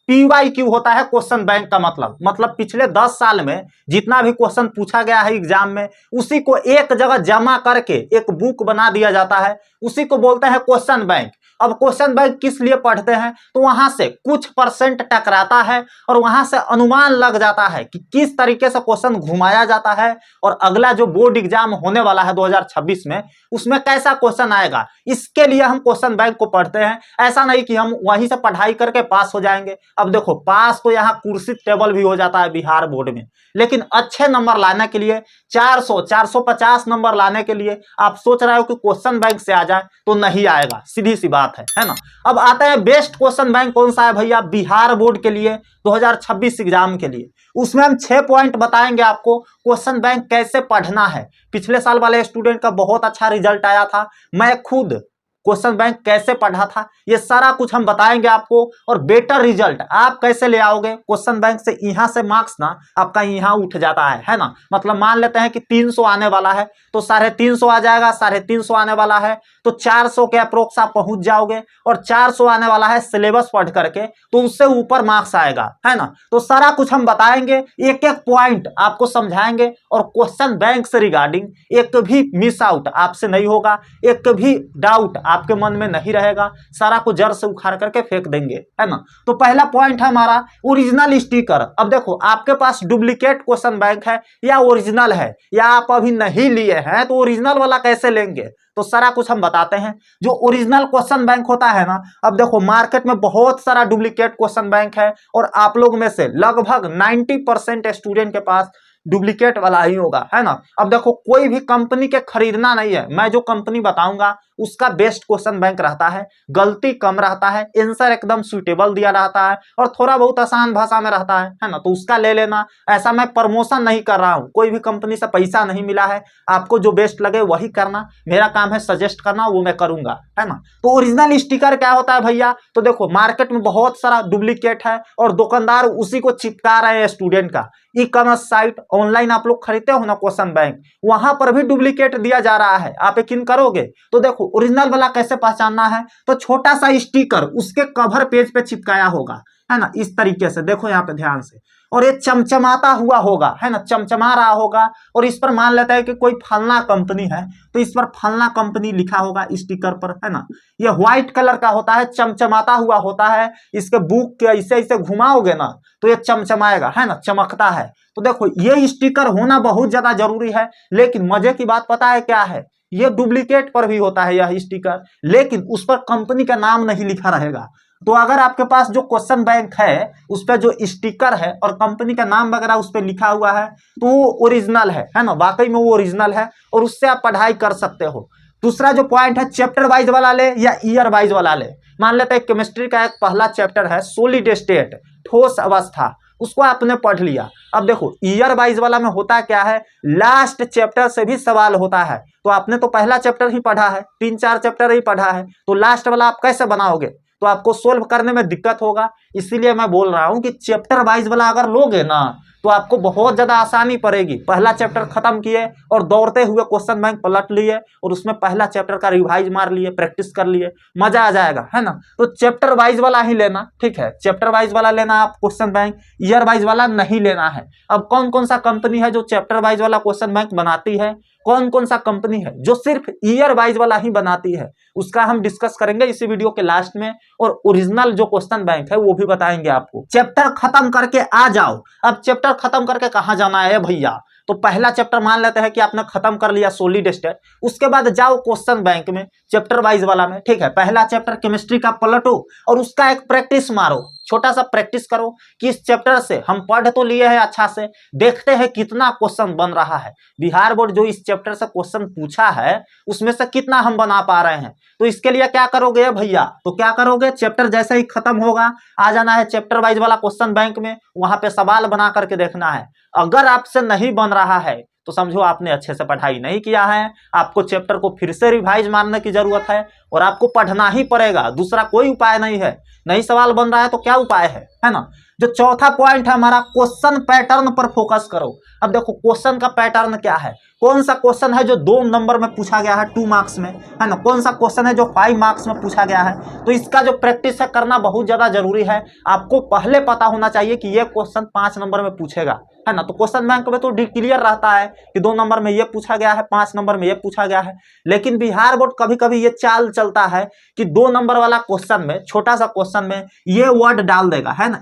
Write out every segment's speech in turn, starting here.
PYQ होता है question bank का मतलब पिछले 10 साल में जितना भी क्वेश्चन पूछा गया है एग्जाम में उसी को एक जगह जमा करके एक बुक बना दिया जाता है, उसी को बोलते हैं क्वेश्चन बैंक। अब क्वेश्चन बैंक किस लिए पढ़ते हैं, तो वहां से कुछ परसेंट टकराता है और वहां से अनुमान लग जाता है कि किस तरीके से क्वेश्चन घुमाया जाता है और अगला जो बोर्ड एग्जाम होने वाला है 2026 में उसमें कैसा क्वेश्चन आएगा, इसके लिए हम क्वेश्चन बैंक को पढ़ते हैं। ऐसा नहीं कि हम वहीं से पढ़ाई करके पास हो जाएंगे। अब देखो पास तो यहाँ कुर्सी टेबल भी हो जाता है बिहार बोर्ड में, लेकिन अच्छे नंबर लाने के लिए 400 450 नंबर लाने के लिए आप सोच रहे हो कि क्वेश्चन बैंक से आ जाए, तो नहीं आएगा, सीधी सी बात है ना। अब आता है बेस्ट क्वेश्चन बैंक कौन सा है भैया, बिहार बोर्ड के लिए 2026 एग्जाम के लिए। उसमें हम 6 पॉइंट बताएंगे आपको क्वेश्चन बैंक कैसे पढ़ना है। पिछले साल वाले स्टूडेंट का बहुत अच्छा रिजल्ट आया था, मैं खुद क्वेश्चन बैंक कैसे पढ़ा था ये सारा कुछ हम बताएंगे आपको, और बेटर रिजल्ट आप कैसे ले आओगे क्वेश्चन बैंक से। यहां से मार्क्स ना आपका यहां उठ जाता है ना। मतलब मान लेते हैं कि 300 आने वाला है तो 350 आ जाएगा, 350 आने वाला है तो 400 के अप्रोक्स आप पहुंच जाओगे, और 400 आने वाला है सिलेबस पढ़ करके तो उससे ऊपर मार्क्स आएगा, है ना। तो सारा कुछ हम बताएंगे, एक एक पॉइंट आपको समझाएंगे, और क्वेश्चन बैंक से रिगार्डिंग एक भी मिस आउट आपसे नहीं होगा, एक भी डाउट आपके मन में नहीं रहेगा, सारा को जड़ से उखाड़ करके फेंक देंगे, है ना। तो पहला पॉइंट है हमारा ओरिजिनल स्टिकर। अब देखो आपके पास डुप्लीकेट क्वेश्चन बैंक है या ओरिजिनल है, या आप अभी नहीं लिए हैं तो ओरिजिनल वाला कैसे लेंगे, तो सारा कुछ हम बताते हैं। जो ओरिजिनल क्वेश्चन बैंक होता है ना, अब देखो मार्केट में बहुत सारा डुप्लीकेट क्वेश्चन बैंक है और आप लोग में से लगभग 90% स्टूडेंट के पास डुप्लीकेट वाला ही होगा, है ना। अब देखो कोई भी कंपनी के खरीदना नहीं है, मैं जो कंपनी बताऊंगा उसका बेस्ट क्वेश्चन बैंक रहता है, गलती कम रहता है, आंसर एकदम सुटेबल दिया रहता है और थोड़ा बहुत आसान भाषा में रहता है ना, तो उसका ले लेना। ऐसा मैं प्रमोशन नहीं कर रहा हूं, कोई भी कंपनी से पैसा नहीं मिला है, आपको जो बेस्ट लगे वही करना, मेरा काम है सजेस्ट करना, वो मैं करूंगा, है ना। तो ओरिजिनल स्टिकर क्या होता है भैया, तो देखो मार्केट में बहुत सारा डुप्लीकेट है और दुकानदार उसी को चिपका रहे हैं स्टूडेंट का। ई कॉमर्स साइट ऑनलाइन आप लोग खरीदते हो ना क्वेश्चन बैंक, वहां पर भी डुप्लीकेट दिया जा रहा है, आप यकीन करोगे। तो देखो ओरिजिनल वाला कैसे पहचानना है, तो छोटा सा स्टिकर उसके कवर पेज पे चिपकाया होगा, है ना, इस तरीके से देखो यहाँ पे ध्यान से, और ये चमचमाता हुआ होगा, है ना, चमचमा रहा होगा, और इस पर मान लेता है कि कोई फलना कंपनी है तो इस पर फलना कंपनी लिखा होगा स्टिकर पर, है ना। ये व्हाइट कलर का होता है, चमचमाता हुआ होता है, इसके बुक के ऐसे ऐसे घुमाओगे ना तो ये चमचमाएगा, है ना, चमकता है। तो देखो ये स्टिकर होना बहुत ज्यादा जरूरी है, लेकिन मजे की बात पता है क्या है, ये डुप्लीकेट पर भी होता है यह स्टिकर, लेकिन उस पर कंपनी का नाम नहीं लिखा रहेगा। तो अगर आपके पास जो क्वेश्चन बैंक है उस पर जो स्टिकर है और कंपनी का नाम वगैरह उस पर लिखा हुआ है तो वो ओरिजिनल है ना, वाकई में वो ओरिजिनल है और उससे आप पढ़ाई कर सकते हो। दूसरा जो पॉइंट है चैप्टर वाइज वाला ले या ईयर वाइज वाला ले। मान लेते हैं केमिस्ट्री का एक पहला चैप्टर है सॉलिड स्टेट, ठोस अवस्था, उसको आपने पढ़ लिया। अब देखो ईयर वाइज वाला में होता क्या है, लास्ट चैप्टर से भी सवाल होता है, तो आपने तो पहला चैप्टर ही पढ़ा है, 3-4 चैप्टर ही पढ़ा है, तो लास्ट वाला आप कैसे बनाओगे, तो आपको सोल्व करने में दिक्कत होगा। इसीलिए मैं बोल रहा हूं कि चैप्टर वाइज वाला अगर लोगे ना तो आपको बहुत ज्यादा आसानी पड़ेगी। पहला चैप्टर खत्म किए और दौड़ते हुए क्वेश्चन बैंक पलट लिए और उसमें पहला चैप्टर का रिवाइज मार लिए, प्रैक्टिस कर लिए, मजा आ जाएगा, है ना। तो चैप्टर वाइज वाला ही लेना, ठीक है, चैप्टर वाइज वाला लेना आप क्वेश्चन बैंक, ईयर वाइज वाला नहीं लेना है। अब कौन कौन सा कंपनी है जो चैप्टर वाइज वाला क्वेश्चन बैंक बनाती है, कौन कौन सा कंपनी है जो सिर्फ ईयर वाइज वाला ही बनाती है, उसका हम डिस्कस करेंगे इसी वीडियो के लास्ट में, और ओरिजिनल जो क्वेश्चन बैंक है वो भी बताएंगे आपको। चैप्टर खत्म करके आ जाओ। अब चैप्टर खत्म करके कहां जाना है भैया, तो पहला चैप्टर मान लेते हैं कि आपने खत्म कर लिया सॉलिड स्टेट, उसके बाद जाओ क्वेश्चन बैंक में चैप्टर वाइज वाला में, ठीक है। पहला चैप्टर केमिस्ट्री का पलटो और उसका एक प्रैक्टिस मारो, छोटा सा प्रैक्टिस करो कि इस चैप्टर से हम पढ़ तो लिए हैं अच्छा से, देखते हैं कितना क्वेश्चन बन रहा है, बिहार बोर्ड जो इस चैप्टर से क्वेश्चन पूछा है उसमें से कितना हम बना पा रहे हैं। तो इसके लिए क्या करोगे भैया, तो क्या करोगे, चैप्टर जैसे ही खत्म होगा आ जाना है चैप्टर वाइज वाला क्वेश्चन बैंक में, वहां पे सवाल बना करके देखना है। अगर आपसे नहीं बन रहा है तो समझो आपने अच्छे से पढ़ाई नहीं किया है, आपको चैप्टर को फिर से रिवाइज मारने की जरूरत है और आपको पढ़ना ही पड़ेगा, दूसरा कोई उपाय नहीं है। नहीं सवाल बन रहा है तो क्या उपाय है ना। जो चौथा पॉइंट है हमारा, क्वेश्चन पैटर्न पर फोकस करो। अब देखो क्वेश्चन का पैटर्न क्या है, कौन सा क्वेश्चन है जो 2 नंबर में पूछा गया है 2 मार्क्स में, है ना, कौन सा क्वेश्चन है जो 5 मार्क्स में पूछा गया है। तो इसका जो प्रैक्टिस है करना बहुत ज्यादा जरूरी है। आपको पहले पता होना चाहिए कि ये क्वेश्चन 5 नंबर में पूछेगा, है ना। तो क्वेश्चन बैंक में तो क्लियर रहता है कि 2 नंबर में ये पूछा गया है, 5 नंबर में ये पूछा गया है। लेकिन बिहार बोर्ड कभी कभी ये चाल चलता है कि 2 नंबर वाला क्वेश्चन में, छोटा सा क्वेश्चन में ये वर्ड डाल देगा, है ना,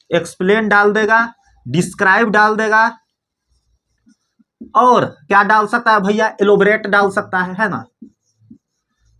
एक्सप्लेन डाल देगा, डिस्क्राइब डाल देगा, और क्या डाल सकता है भैया, एलोबरेट डाल सकता है ना।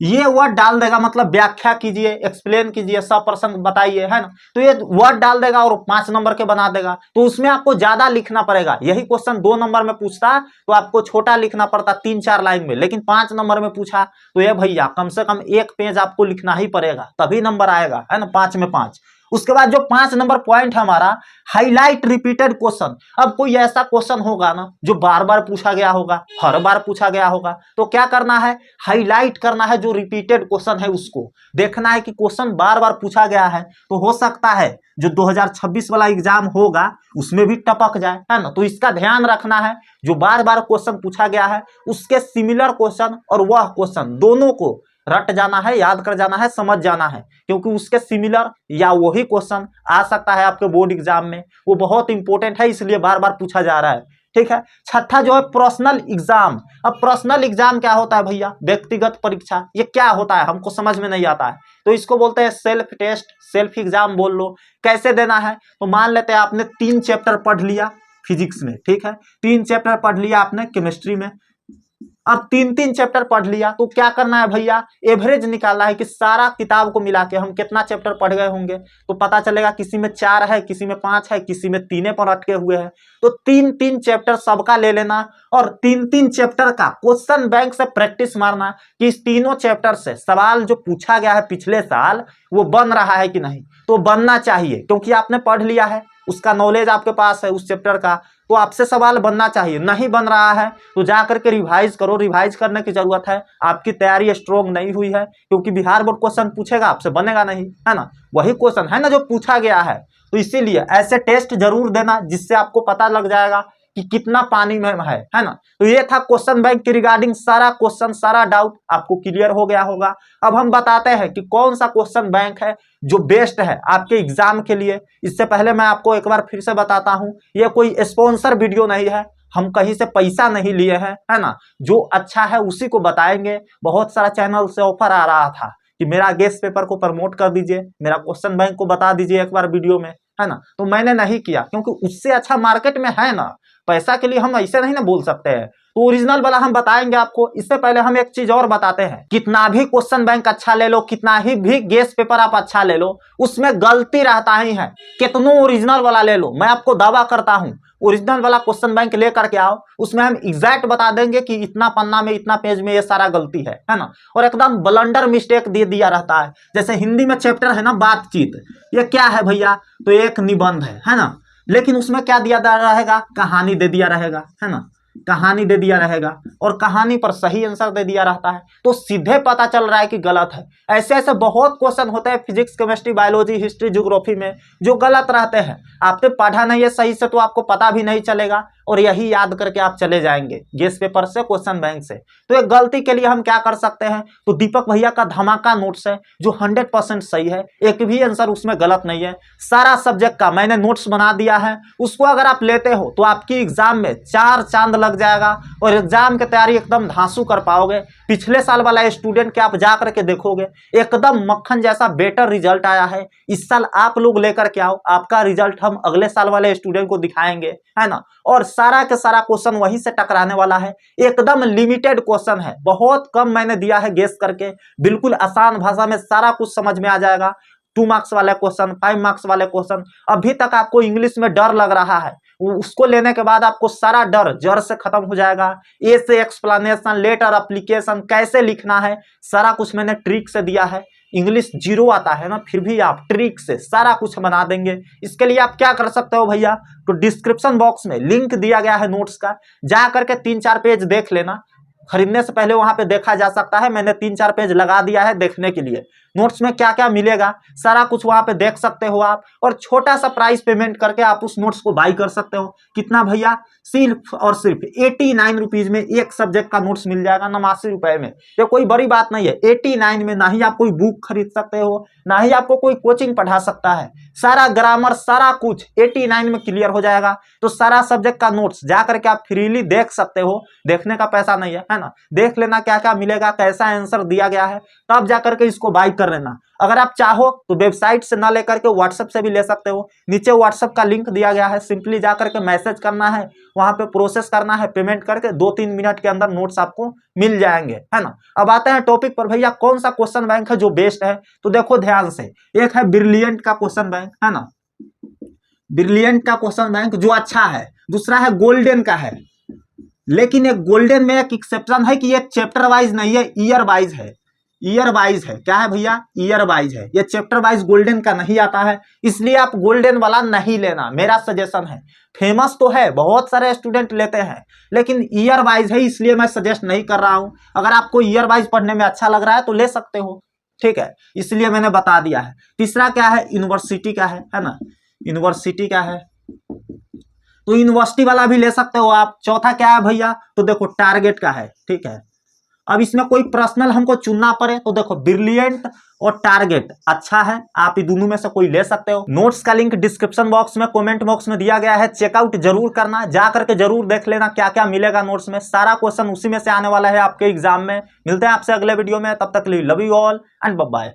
ये वर्ड डाल देगा, मतलब व्याख्या कीजिए, एक्सप्लेन कीजिए, सब प्रसंग बताइए, है ना। तो ये वर्ड डाल देगा और 5 नंबर के बना देगा। तो उसमें आपको ज्यादा लिखना पड़ेगा। यही क्वेश्चन 2 नंबर में पूछता तो आपको छोटा लिखना पड़ता 3-4 लाइन में, लेकिन 5 नंबर में पूछा तो ये भैया कम से कम 1 पेज आपको लिखना ही पड़ेगा, तभी नंबर आएगा, है ना, 5 में 5। उसके बाद जो 5 नंबर पॉइंट है हमारा, हाईलाइट रिपीटेड क्वेश्चन। अब कोई ऐसा क्वेश्चन होगा ना जो बार बार पूछा गया होगा, हर बार पूछा गया होगा, तो क्या करना है, हाईलाइट करना है। जो रिपीटेड क्वेश्चन है उसको देखना है कि क्वेश्चन बार बार पूछा गया है, तो हो सकता है जो 2026 वाला एग्जाम होगा उसमें भी टपक जाए, है ना। तो इसका ध्यान रखना है, जो बार बार क्वेश्चन पूछा गया है उसके सिमिलर क्वेश्चन और वह क्वेश्चन दोनों को रट जाना है, याद कर जाना है, समझ जाना है, क्योंकि उसके सिमिलर या वही क्वेश्चन आ सकता है आपके बोर्ड एग्जाम में। वो बहुत इंपॉर्टेंट है, इसलिए बार बार पूछा जा रहा है, ठीक है। छठा जो है पर्सनल एग्जाम। अब पर्सनल एग्जाम क्या होता है भैया, व्यक्तिगत परीक्षा। ये क्या होता है हमको समझ में नहीं आता है, तो इसको बोलते हैं सेल्फ टेस्ट, सेल्फ एग्जाम बोल लो। कैसे देना है, तो मान लेते हैं आपने 3 चैप्टर पढ़ लिया फिजिक्स में, ठीक है, 3 चैप्टर पढ़ लिया आपने केमिस्ट्री में। अब 3-3 चैप्टर पढ़ लिया, तो क्या करना है भैया, एवरेज निकालना है कि सारा किताब को मिला के हम कितना चैप्टर पढ़ गए होंगे। तो पता चलेगा किसी में 4 है, किसी में 5 है, किसी में 3 पर अटके हुए हैं। तो 3-3 चैप्टर सबका ले लेना और 3-3 चैप्टर का क्वेश्चन बैंक से प्रैक्टिस मारना कि इस तीनों चैप्टर से सवाल जो पूछा गया है पिछले साल वो बन रहा है कि नहीं। तो बनना चाहिए, क्योंकि आपने पढ़ लिया है, उसका नॉलेज आपके पास है उस चैप्टर का, तो आपसे सवाल बनना चाहिए। नहीं बन रहा है तो जा करके रिवाइज करो, रिवाइज करने की जरूरत है। आपकी तैयारी स्ट्रोंग नहीं हुई है, क्योंकि बिहार बोर्ड क्वेश्चन पूछेगा आपसे, बनेगा नहीं, है ना, वही क्वेश्चन है ना जो पूछा गया है। तो इसीलिए ऐसे टेस्ट जरूर देना जिससे आपको पता लग जाएगा कि कितना पानी में है ना। तो ये था क्वेश्चन बैंक के रिगार्डिंग सारा क्वेश्चन, सारा डाउट आपको क्लियर हो गया होगा। अब हम बताते हैं कि कौन सा क्वेश्चन बैंक है जो बेस्ट है आपके एग्जाम के लिए। इससे पहले मैं आपको एक बार फिर से बताता हूं, ये कोई स्पॉन्सर वीडियो नहीं है, हम कहीं से पैसा नहीं लिए हैं, है ना। जो अच्छा है उसी को बताएंगे। बहुत सारा चैनल से ऑफर आ रहा था कि मेरा गेस्ट पेपर को प्रमोट कर दीजिए, मेरा क्वेश्चन बैंक को बता दीजिए एक बार वीडियो में, है ना। तो मैंने नहीं किया, क्योंकि उससे अच्छा मार्केट में है ना। पैसा के लिए हम ऐसे नहीं ना बोल सकते हैं। तो ओरिजिनल वाला हम बताएंगे आपको। इससे पहले हम एक चीज और बताते हैं, कितना भी क्वेश्चन बैंक अच्छा ले लो, कितना ही भी गेस्ट पेपर आप अच्छा ले लो, उसमें गलती रहता ही है। कितनो ओरिजिनल वाला ले लो, मैं आपको दावा करता हूं ओरिजिनल वाला क्वेश्चन बैंक लेकर के आओ, उसमें हम एग्जैक्ट बता देंगे कि इतना पन्ना में, इतना पेज में ये सारा गलती है ना। और एकदम ब्लंडर मिस्टेक दे दिया रहता है। जैसे हिंदी में चैप्टर है ना बातचीत, ये क्या है भैया, तो एक निबंध है ना, लेकिन उसमें क्या दिया रहेगा, कहानी दे दिया रहेगा, है ना, कहानी दे दिया रहेगा, और कहानी पर सही आंसर दे दिया रहता है। तो सीधे पता चल रहा है कि गलत है। ऐसे ऐसे बहुत क्वेश्चन होते हैं physics, chemistry, biology, history, geography में जो गलत रहते हैं। आपने पढ़ा नहीं है सही से तो आपको पता भी नहीं चलेगा, और यही याद करके आप चले जाएंगे गेस्ट पेपर से, क्वेश्चन बैंक से। तो एक गलती के लिए हम क्या कर सकते हैं, तो दीपक भैया का धमाका नोट्स है जो 100% सही है, एक भी आंसर उसमें गलत नहीं है। सारा सब्जेक्ट का मैंने नोट्स बना दिया है, उसको अगर आप लेते हो तो आपकी एग्जाम में 4 चांद लग जाएगा और एग्जाम की तैयारी एकदम धांसू कर पाओगे। पिछले साल वाला स्टूडेंट के आप जा करके देखोगे एकदम मक्खन जैसा बेटर रिजल्ट आया है। इस साल आप लोग लेकर के आओ, आपका रिजल्ट हम अगले साल वाले स्टूडेंट को दिखाएंगे, है ना। और सारा के सारा क्वेश्चन वहीं से टकराने वाला है। एकदम लिमिटेड क्वेश्चन है, बहुत कम मैंने दिया है गेस करके, बिल्कुल आसान भाषा में सारा कुछ समझ में आ जाएगा। 2 मार्क्स वाले क्वेश्चन, 5 मार्क्स वाले क्वेश्चन। अभी तक आपको इंग्लिश में डर लग रहा है, उसको लेने के बाद आपको सारा डर जड़ से खत्म हो जाएगा। ए से एक्सप्लेनेशन, लेटर, एप्लीकेशन कैसे लिखना है, सारा कुछ मैंने ट्रिक से दिया है। इंग्लिश 0 आता है ना, फिर भी आप ट्रिक से सारा कुछ बना देंगे। इसके लिए आप क्या कर सकते हो भैया, तो डिस्क्रिप्शन बॉक्स में लिंक दिया गया है नोट्स का, जा करके 3-4 पेज देख लेना। खरीदने से पहले वहां पे देखा जा सकता है। मैंने 3-4 पेज लगा दिया है देखने के लिए। नोट्स में क्या क्या मिलेगा सारा कुछ वहां पे देख सकते हो आप, और छोटा सा प्राइस पेमेंट करके आप उस नोट्स को बाई कर सकते हो। कितना भैया, सिर्फ और सिर्फ 89 रुपीज में एक सब्जेक्ट का नोट्स मिल जाएगा, 89 रुपए में। ये कोई बड़ी बात नहीं है। 89 में ना ही आप कोई बुक खरीद सकते हो, ना ही आपको कोई कोचिंग पढ़ा सकता है। सारा ग्रामर सारा कुछ 89 में क्लियर हो जाएगा। तो सारा सब्जेक्ट का नोट्स जा करके आप फ्रीली देख सकते हो, देखने का पैसा नहीं है ना। देख लेना क्या क्या मिलेगा, कैसा आंसर दिया गया है, तब जाकर के इसको बाई कर लेना। अगर आप चाहो तो वेबसाइट से ना लेकर के व्हाट्सएप से भी ले सकते हो। नीचे व्हाट्सएप का लिंक दिया गया है, सिंपली जाकर के मैसेज करना है, वहां पे प्रोसेस करना है, पेमेंट करके 2-3 मिनट के अंदर नोट्स आपको मिल जाएंगे, है ना। अब आते हैं टॉपिक पर, भैया कौन सा क्वेश्चन बैंक है जो बेस्ट है। तो देखो ध्यान से, एक है ब्रिलियंट का क्वेश्चन बैंक, है ना, ब्रिलियंट का क्वेश्चन बैंक जो अच्छा है। दूसरा है गोल्डन का है, लेकिन एक गोल्डन में एक एक्सेप्शन है कि ये चैप्टर वाइज नहीं है, ईयर वाइज है। ईयर वाइज है, क्या है भैया, ईयर वाइज है। ये चैप्टर वाइज गोल्डन का नहीं आता है, इसलिए आप गोल्डन वाला नहीं लेना, मेरा सजेशन है। फेमस तो है, बहुत सारे स्टूडेंट लेते हैं, लेकिन ईयर वाइज है, इसलिए मैं सजेस्ट नहीं कर रहा हूं। अगर आपको ईयर वाइज पढ़ने में अच्छा लग रहा है तो ले सकते हो, ठीक है, इसलिए मैंने बता दिया है। तीसरा क्या है, यूनिवर्सिटी का है ना, यूनिवर्सिटी का है, तो यूनिवर्सिटी वाला भी ले सकते हो आप। चौथा क्या है भैया, तो देखो टारगेट का है, ठीक है। अब इसमें कोई पर्सनल हमको चुनना पड़े तो देखो ब्रिलियंट और टारगेट अच्छा है, आप ये दोनों में से कोई ले सकते हो। नोट्स का लिंक डिस्क्रिप्शन बॉक्स में, कमेंट बॉक्स में दिया गया है, चेकआउट जरूर करना, जा करके जरूर देख लेना क्या क्या मिलेगा नोट्स में। सारा क्वेश्चन उसी में से आने वाला है आपके एग्जाम में। मिलते हैं आपसे अगले वीडियो में, तब तक के लिए love you all and bye bye.